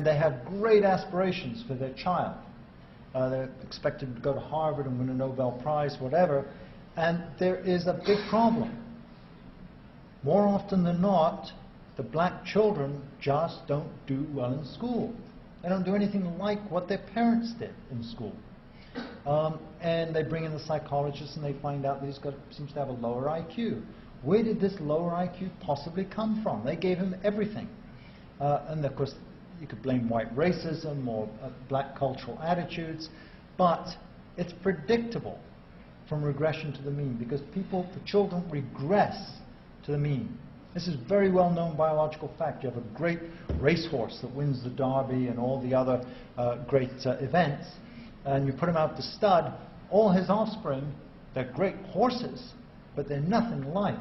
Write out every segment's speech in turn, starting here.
They have great aspirations for their child. They're expected to go to Harvard and win a Nobel Prize, whatever, and there is a big problem. More often than not, the black children just don't do well in school. They don't do anything like what their parents did in school. And they bring in the psychologist and they find out that he's seems to have a lower IQ. Where did this lower IQ possibly come from? They gave him everything. And of course, you could blame white racism or black cultural attitudes, but it's predictable from regression to the mean because the children regress to the mean. This is very well known biological fact. You have a great racehorse that wins the Derby and all the other great events, and you put him out to stud. All his offspring, they're great horses, but they're nothing like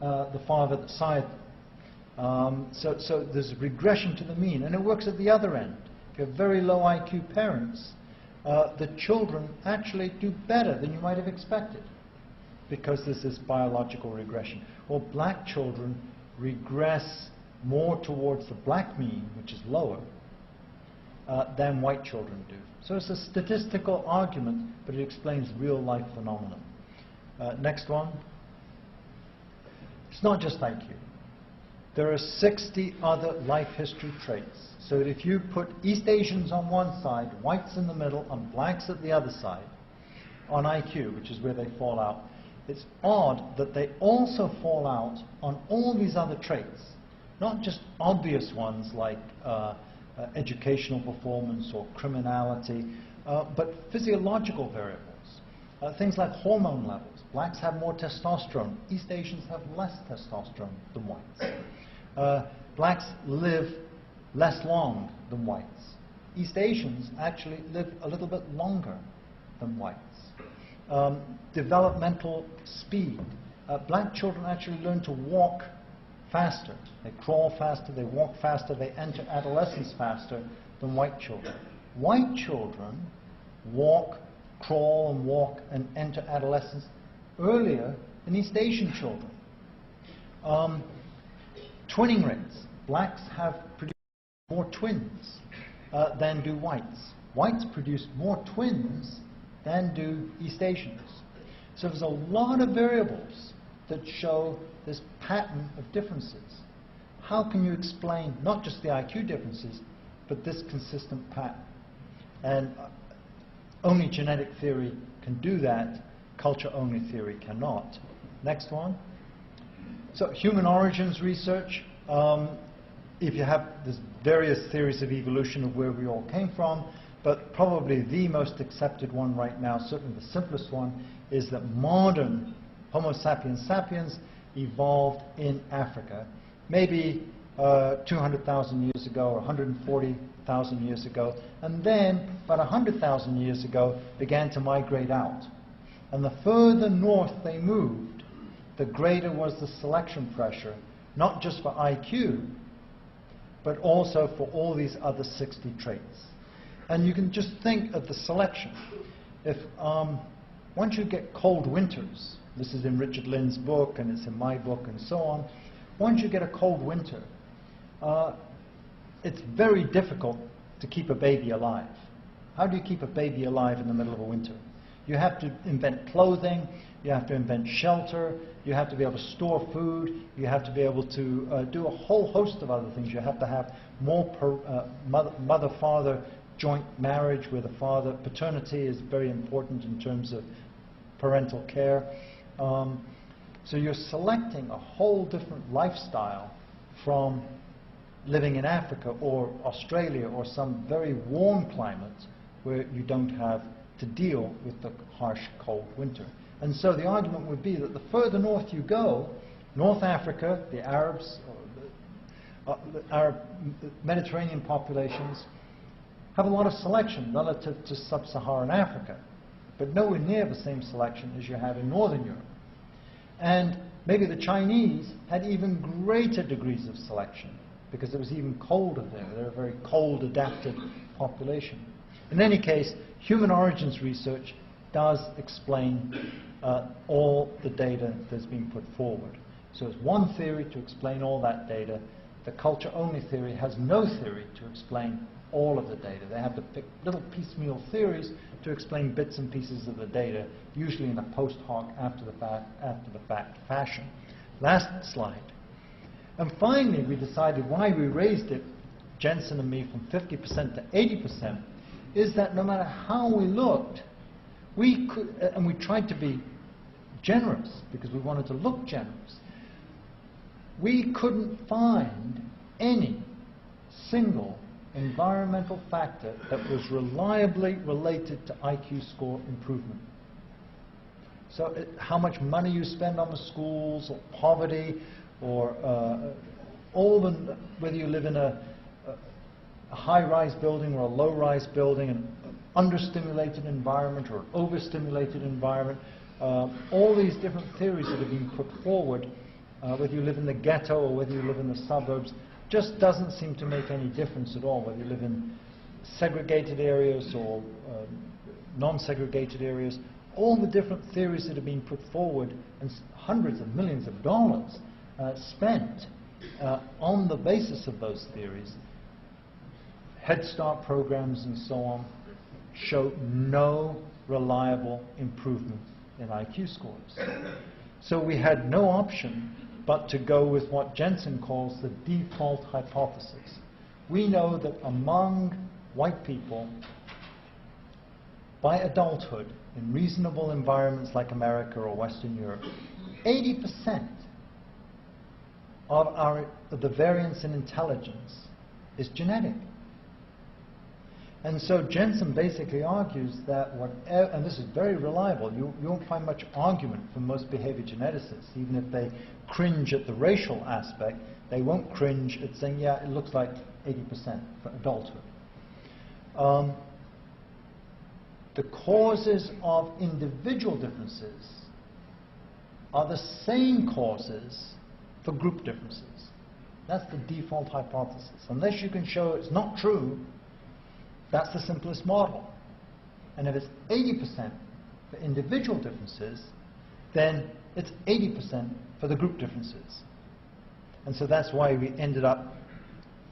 the father that sired them. So there's regression to the mean, and it works at the other end. If you have very low IQ parents, the children actually do better than you might have expected because there's this biological regression. Or black children regress more towards the black mean, which is lower, than white children do. So it's a statistical argument, but it explains real-life phenomena. Next one. It's not just IQ. There are 60 other life history traits. So that if you put East Asians on one side, whites in the middle, and blacks at the other side, on IQ, which is where they fall out, it's odd that they also fall out on all these other traits, not just obvious ones like educational performance or criminality, but physiological variables. Things like hormone levels. Blacks have more testosterone. East Asians have less testosterone than whites. Blacks live less long than whites. East Asians actually live a little bit longer than whites. Developmental speed. Black children actually learn to walk faster. They crawl faster, they walk faster, they enter adolescence faster than white children. White children walk, crawl and walk and enter adolescence earlier than East Asian children. Twinning rates. Blacks have produced more twins than do whites. Whites produce more twins than do East Asians. So there's a lot of variables that show this pattern of differences. How can you explain not just the IQ differences, but this consistent pattern? And only genetic theory can do that. Culture-only theory cannot. Next one. So human origins research. If you have, there's various theories of evolution of where we all came from, but probably the most accepted one right now, certainly the simplest one, is that modern Homo sapiens sapiens evolved in Africa, maybe 200,000 years ago or 140,000 years ago, and then about 100,000 years ago began to migrate out. And the further north they moved, the greater was the selection pressure, not just for IQ, but also for all these other 60 traits. And you can just think of the selection. If once you get cold winters, this is in Richard Lynn's book and it's in my book and so on, once you get a cold winter, it's very difficult to keep a baby alive. How do you keep a baby alive in the middle of a winter? You have to invent clothing, you have to invent shelter, you have to be able to store food, you have to be able to do a whole host of other things. You have to have more mother-father joint marriage where the father, paternity is very important in terms of parental care. So you're selecting a whole different lifestyle from living in Africa or Australia or some very warm climate where you don't have to deal with the harsh cold winter. And so the argument would be that the further north you go, North Africa, the Arabs, the Arab Mediterranean populations have a lot of selection relative to sub-Saharan Africa, but nowhere near the same selection as you have in Northern Europe. And maybe the Chinese had even greater degrees of selection because it was even colder there. They're a very cold, adapted population. In any case, human origins research does explain all the data that's been put forward. So it's one theory to explain all that data. The culture-only theory has no theory to explain all of the data. They have to pick little piecemeal theories to explain bits and pieces of the data, usually in a post hoc, after the fact fashion. Last slide. And finally, we decided why we raised it, Jensen and me, from 50% to 80%, is that no matter how we looked, we could, and we tried to be generous because we wanted to look generous, we couldn't find any single environmental factor that was reliably related to IQ score improvement. So how much money you spend on the schools, or poverty, or whether you live in a high-rise building or a low-rise building, an understimulated environment or an overstimulated environment, all these different theories that have been put forward, whether you live in the ghetto or whether you live in the suburbs, just doesn't seem to make any difference at all, whether you live in segregated areas or non-segregated areas. All the different theories that have been put forward, and hundreds of millions of dollars spent on the basis of those theories, Head Start programs and so on, show no reliable improvement in IQ scores. So we had no option but to go with what Jensen calls the default hypothesis. We know that among white people, by adulthood, in reasonable environments like America or Western Europe, 80% of the variance in intelligence is genetic. And so Jensen basically argues that whatever, and this is very reliable, you won't find much argument from most behavior geneticists, even if they cringe at the racial aspect, they won't cringe at saying, yeah, it looks like 80% for adulthood. The causes of individual differences are the same causes for group differences. That's the default hypothesis. Unless you can show it's not true, that's the simplest model. And if it's 80% for individual differences, then it's 80% for the group differences. And so that's why we ended up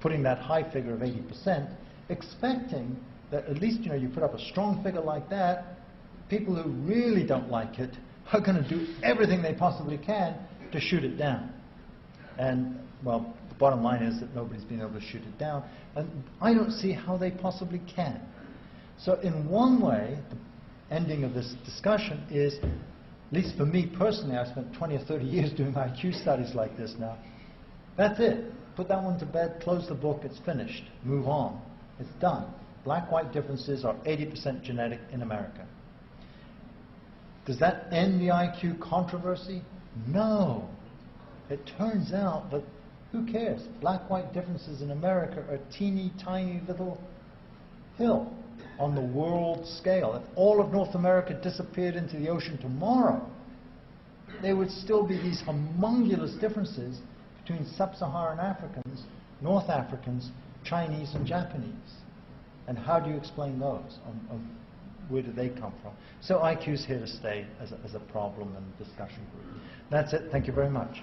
putting that high figure of 80%, expecting that at least, you put up a strong figure like that, people who really don't like it are going to do everything they possibly can to shoot it down. And, well, the bottom line is that nobody's been able to shoot it down, and I don't see how they possibly can. So in one way, the ending of this discussion is, at least for me personally, I've spent 20 or 30 years doing IQ studies like this now. That's it. Put that one to bed, close the book, it's finished. Move on. It's done. Black-white differences are 80% genetic in America. Does that end the IQ controversy? No. It turns out that who cares? Black-white differences in America are a teeny tiny little hill on the world scale. If all of North America disappeared into the ocean tomorrow, there would still be these humongous differences between sub-Saharan Africans, North Africans, Chinese and Japanese. And how do you explain those? Where do they come from? So IQ is here to stay as a problem and discussion group. That's it. Thank you very much.